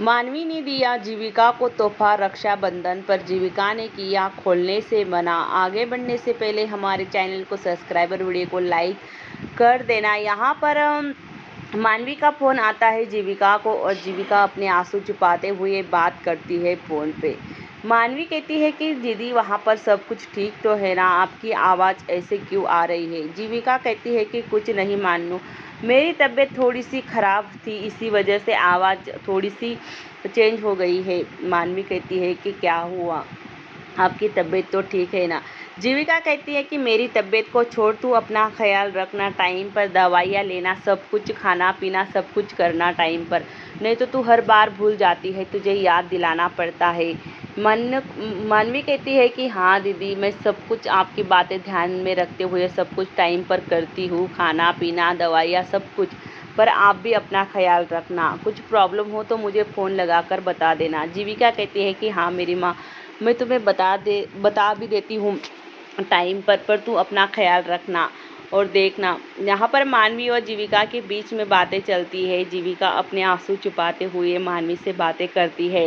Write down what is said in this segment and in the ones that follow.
मानवी ने दिया जीविका को तोहफा रक्षाबंधन पर जीविका ने किया खोलने से मना। आगे बढ़ने से पहले हमारे चैनल को सब्सक्राइब और वीडियो को लाइक कर देना। यहाँ पर मानवी का फ़ोन आता है जीविका को और जीविका अपने आंसू छुपाते हुए बात करती है फ़ोन पे। मानवी कहती है कि दीदी वहाँ पर सब कुछ ठीक तो है ना, आपकी आवाज़ ऐसे क्यों आ रही है। जीविका कहती है कि कुछ नहीं मानू, मेरी तबीयत थोड़ी सी ख़राब थी, इसी वजह से आवाज़ थोड़ी सी चेंज हो गई है। मानवी कहती है कि क्या हुआ, आपकी तबीयत तो ठीक है ना। जीविका कहती है कि मेरी तबीयत को छोड़, तू अपना ख्याल रखना, टाइम पर दवाइयाँ लेना, सब कुछ खाना पीना सब कुछ करना टाइम पर, नहीं तो तू हर बार भूल जाती है, तुझे याद दिलाना पड़ता है। मानवी कहती है कि हाँ दीदी, मैं सब कुछ आपकी बातें ध्यान में रखते हुए सब कुछ टाइम पर करती हूँ, खाना पीना दवाइयाँ सब कुछ, पर आप भी अपना ख्याल रखना, कुछ प्रॉब्लम हो तो मुझे फ़ोन लगाकर बता देना। जीविका कहती है कि हाँ मेरी माँ, मैं तुम्हें बता भी देती हूँ टाइम पर तू अपना ख्याल रखना और देखना। यहाँ पर मानवी और जीविका के बीच में बातें चलती है। जीविका अपने आंसू छुपाते हुए मानवी से बातें करती है,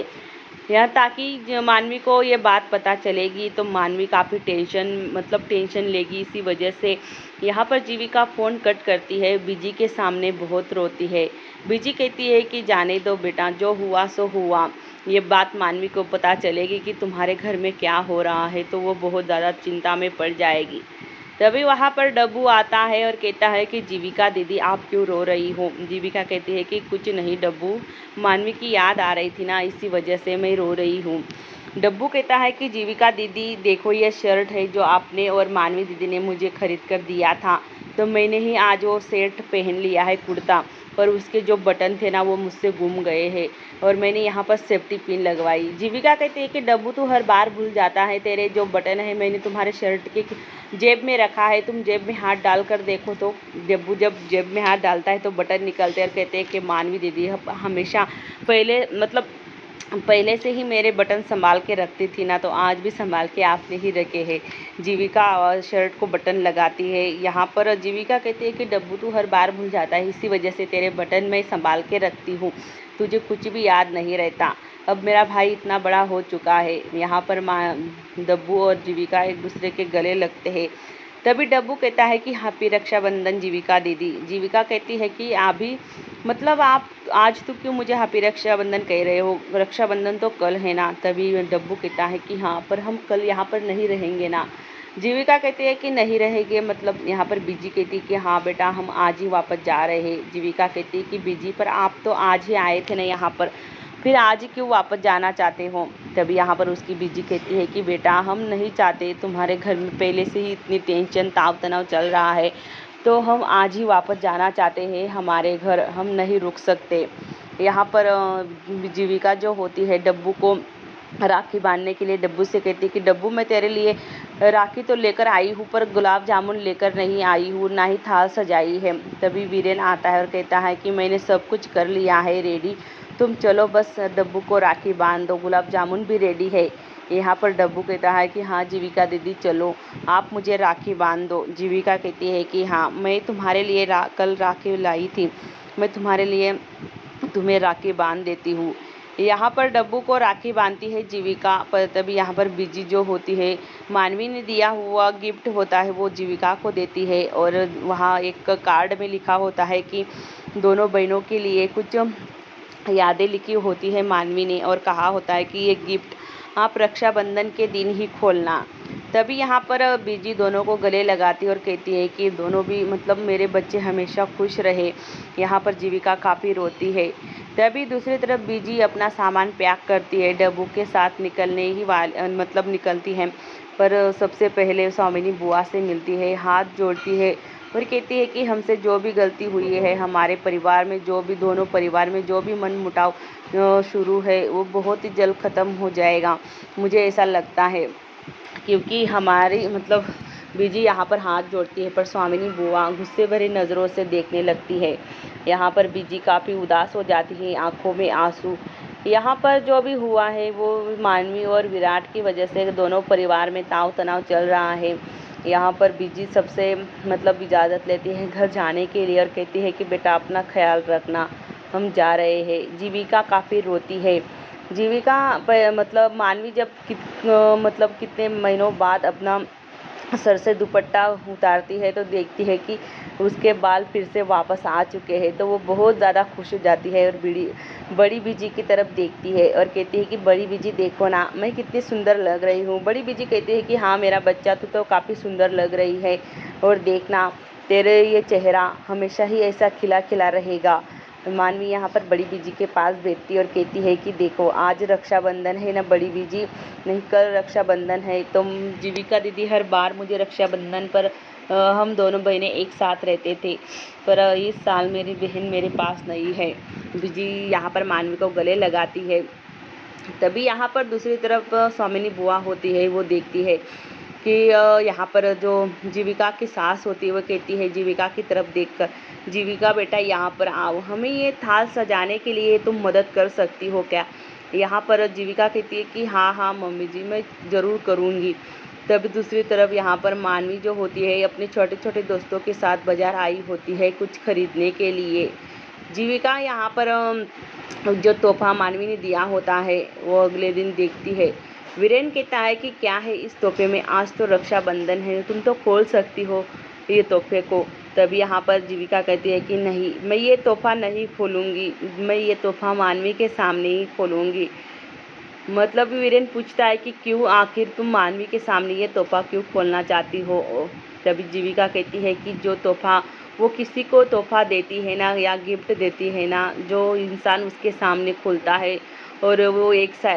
यहाँ ताकि मानवी को ये बात पता चलेगी तो मानवी काफ़ी टेंशन लेगी। इसी वजह से यहाँ पर जीविका फ़ोन कट करती है, बीजी के सामने बहुत रोती है। बीजी कहती है कि जाने दो बेटा, जो हुआ सो हुआ। ये बात मानवी को पता चलेगी कि तुम्हारे घर में क्या हो रहा है तो वो बहुत ज़्यादा चिंता में पड़ जाएगी। तभी वहाँ पर डब्बू आता है और कहता है कि जीविका दीदी आप क्यों रो रही हो। जीविका कहती है कि कुछ नहीं डब्बू, मानवी की याद आ रही थी ना, इसी वजह से मैं रो रही हूँ। डब्बू कहता है कि जीविका दीदी देखो, ये शर्ट है जो आपने और मानवी दीदी ने मुझे खरीद कर दिया था, तो मैंने ही आज वो शर्ट पहन लिया है, कुर्ता, पर उसके जो बटन थे ना वो मुझसे गुम गए हैं और मैंने यहाँ पर सेफ्टी पिन लगवाई। जीविका कहती है कि डब्बू तू हर बार भूल जाता है, तेरे जो बटन है मैंने तुम्हारे शर्ट के जेब में रखा है, तुम जेब में हाथ डाल कर देखो तो। डब्बू जब जेब में हाथ डालता है तो बटन निकलते हैं और कहते हैं कि मानवी दीदी हमेशा पहले से ही मेरे बटन संभाल के रखती थी ना, तो आज भी संभाल के आपने ही रखे हैं। जीविका शर्ट को बटन लगाती है। यहाँ पर जीविका कहती है कि डब्बू तू हर बार भूल जाता है, इसी वजह से तेरे बटन मैं संभाल के रखती हूँ, तुझे कुछ भी याद नहीं रहता। अब मेरा भाई इतना बड़ा हो चुका है। यहाँ पर डब्बू और जीविका एक दूसरे के गले लगते हैं। तभी डब्बू कहता है कि हैप्पी रक्षाबंधन जीविका दीदी। जीविका कहती है कि अभी आप आज तो क्यों मुझे हैप्पी रक्षाबंधन कह रहे हो, रक्षाबंधन तो कल है ना। तभी डब्बू कहता है कि हाँ पर हम कल यहाँ पर नहीं रहेंगे ना। जीविका कहती है कि नहीं रहेंगे, यहाँ पर बीजी कहती है कि हाँ बेटा हम आज ही वापस जा रहे हैं। जीविका कहती है कि बीजी पर आप तो आज ही आए थे ना यहाँ पर, फिर आज ही क्यों वापस जाना चाहते हो। तभी यहाँ पर उसकी बीजी कहती है कि बेटा हम नहीं चाहते, तुम्हारे घर में पहले से ही इतनी टेंशन ताव तनाव चल रहा है, तो हम आज ही वापस जाना चाहते हैं हमारे घर, हम नहीं रुक सकते। यहाँ पर जीविका जो होती है डब्बू को राखी बांधने के लिए डब्बू से कहती है कि डब्बू मैं तेरे लिए राखी तो लेकर आई हूँ पर गुलाब जामुन लेकर नहीं आई हूँ, ना ही थाल सजाई है। तभी वीरेन आता है और कहता है कि मैंने सब कुछ कर लिया है रेडी, तुम चलो बस डब्बू को राखी बांध दो, गुलाब जामुन भी रेडी है। यहाँ पर डब्बू कहता है कि हाँ जीविका दीदी चलो, आप मुझे राखी बांध दो। जीविका कहती है कि हाँ मैं तुम्हारे लिए कल राखी लाई थी, मैं तुम्हारे लिए तुम्हें राखी बांध देती हूँ। यहाँ पर डब्बू को राखी बांधती है जीविका, पर तभी यहाँ पर बीजी जो होती है, मानवी ने दिया हुआ गिफ्ट होता है वो जीविका को देती है और वहाँ एक कार्ड में लिखा होता है कि दोनों बहनों के लिए कुछ यादें लिखी होती है मानवी ने, और कहा होता है कि ये गिफ्ट आप रक्षाबंधन के दिन ही खोलना। तभी यहाँ पर बीजी दोनों को गले लगाती है और कहती है कि दोनों भी मेरे बच्चे हमेशा खुश रहे। यहाँ पर जीविका काफ़ी रोती है। तभी दूसरी तरफ बीजी अपना सामान पैक करती है, डब्बू के साथ निकलने ही निकलती है, पर सबसे पहले स्वामिनी बुआ से मिलती है, हाथ जोड़ती है और कहती है कि हमसे जो भी गलती हुई है, हमारे परिवार में दोनों परिवार में जो भी मनमुटाव शुरू है वो बहुत ही जल्द ख़त्म हो जाएगा, मुझे ऐसा लगता है। क्योंकि हमारी बीजी यहाँ पर हाथ जोड़ती है पर स्वामिनी बुआ गुस्से भरी नज़रों से देखने लगती है। यहाँ पर बीजी काफ़ी उदास हो जाती है, आंखों में आंसू। यहाँ पर जो भी हुआ है वो मानवी और विराट की वजह से दोनों परिवार में ताव तनाव चल रहा है। यहाँ पर बीजी सबसे इजाज़त लेती है घर जाने के लिए और कहती है कि बेटा अपना ख्याल रखना, हम जा रहे हैं। जीविका काफ़ी रोती है। जीविका मतलब मानवी जब मतलब कितने महीनों बाद अपना सर से दुपट्टा उतारती है तो देखती है कि उसके बाल फिर से वापस आ चुके हैं, तो वो बहुत ज़्यादा खुश हो जाती है और बड़ी बीजी की तरफ देखती है और कहती है कि बड़ी बीजी देखो ना, मैं कितनी सुंदर लग रही हूँ। बड़ी बीजी कहती है कि हाँ मेरा बच्चा, तू तो काफ़ी सुंदर लग रही है और देखना तेरे ये चेहरा हमेशा ही ऐसा खिला खिला रहेगा। मानवी यहाँ पर बड़ी बीजी के पास बैठती और कहती है कि देखो आज रक्षाबंधन है ना बड़ी बीजी, नहीं कल रक्षाबंधन है। तो जीविका दीदी हर बार मुझे रक्षाबंधन पर हम दोनों बहनें एक साथ रहते थे, पर इस साल मेरी बहन मेरे पास नहीं है। बीजी यहाँ पर मानवी को गले लगाती है। तभी यहाँ पर दूसरी तरफ स्वामिनी बुआ होती है, वो देखती है कि यहाँ पर जो जीविका की सास होती है वो कहती है जीविका की तरफ देखकर, जीविका बेटा यहाँ पर आओ, हमें ये थाल सजाने के लिए तुम मदद कर सकती हो क्या। यहाँ पर जीविका कहती है कि हाँ हाँ मम्मी जी, मैं ज़रूर करूँगी। तभी दूसरी तरफ यहाँ पर मानवी जो होती है अपने छोटे छोटे दोस्तों के साथ बाजार आई होती है कुछ खरीदने के लिए। जीविका यहाँ पर जो तोहफा मानवी ने दिया होता है वो अगले दिन देखती है। वीरेन कहता है कि क्या है इस तोहफे में, आज तो रक्षाबंधन है, तुम तो खोल सकती हो ये तोहफे को। तभी यहाँ पर जीविका कहती है कि नहीं, मैं ये तोहफा नहीं खोलूँगी, मैं ये तोहफा मानवी के सामने ही खोलूँगी। मतलब वीरेन पूछता है कि क्यों, आखिर तुम मानवी के सामने ये तोहफा क्यों खोलना चाहती हो। तभी जीविका कहती है कि जो तोहफा वो किसी को तोहफा देती है ना या गिफ्ट देती है ना, जो इंसान उसके सामने खोलता है और वो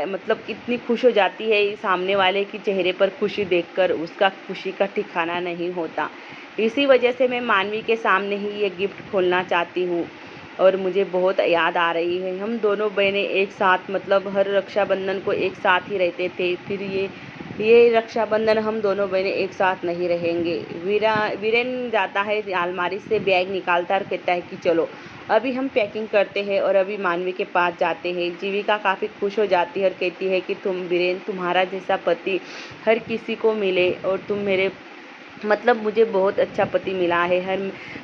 मतलब इतनी खुश हो जाती है सामने वाले के चेहरे पर खुशी देखकर, उसका खुशी का ठिकाना नहीं होता। इसी वजह से मैं मानवी के सामने ही ये गिफ्ट खोलना चाहती हूँ और मुझे बहुत याद आ रही है। हम दोनों बहनें एक साथ मतलब हर रक्षाबंधन को एक साथ ही रहते थे, फिर ये रक्षाबंधन हम दोनों बहनें एक साथ नहीं रहेंगे। वीरेन जाता है अलमारी से बैग निकालता और कहता है कि चलो अभी हम पैकिंग करते हैं और अभी मानवी के पास जाते हैं। जीविका काफ़ी खुश हो जाती है और कहती है कि वीरेन तुम्हारा जैसा पति हर किसी को मिले और तुम मेरे मतलब मुझे बहुत अच्छा पति मिला है,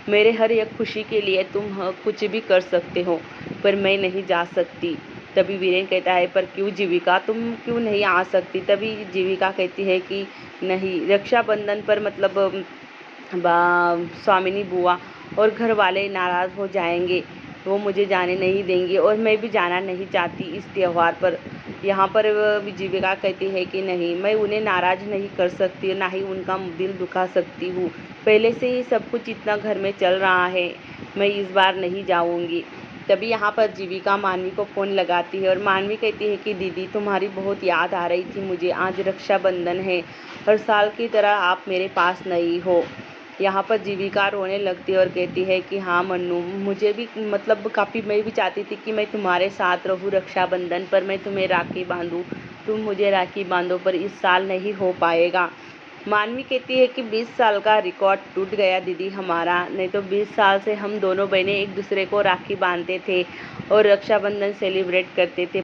मेरे हर एक खुशी के लिए तुम कुछ भी कर सकते हो, पर मैं नहीं जा सकती। तभी वीरेन कहता है पर क्यों जीविका, तुम क्यों नहीं आ सकती। तभी जीविका कहती है कि नहीं, रक्षाबंधन पर मतलब स्वामिनी बुआ और घर वाले नाराज़ हो जाएंगे, वो मुझे जाने नहीं देंगे और मैं भी जाना नहीं चाहती इस त्यौहार पर। यहाँ पर जीविका कहती है कि नहीं, मैं उन्हें नाराज़ नहीं कर सकती, ना ही उनका दिल दुखा सकती हूँ। पहले से ही सब कुछ इतना घर में चल रहा है, मैं इस बार नहीं जाऊँगी। तभी यहाँ पर जीविका मानवी को फ़ोन लगाती है और मानवी कहती है कि दीदी तुम्हारी बहुत याद आ रही थी मुझे, आज रक्षाबंधन है, हर साल की तरह आप मेरे पास नहीं हो। यहाँ पर जीविका रोने लगती है और कहती है कि हाँ मन्नू, मुझे भी मतलब काफ़ी मैं भी चाहती थी कि मैं तुम्हारे साथ रहूँ रक्षाबंधन पर, मैं तुम्हें राखी बांधूँ, तुम मुझे राखी बांधो, पर इस साल नहीं हो पाएगा। मानवी कहती है कि 20 साल का रिकॉर्ड टूट गया दीदी हमारा, नहीं तो 20 साल से हम दोनों बहनें एक दूसरे को राखी बांधते थे और रक्षाबंधन सेलिब्रेट करते थे।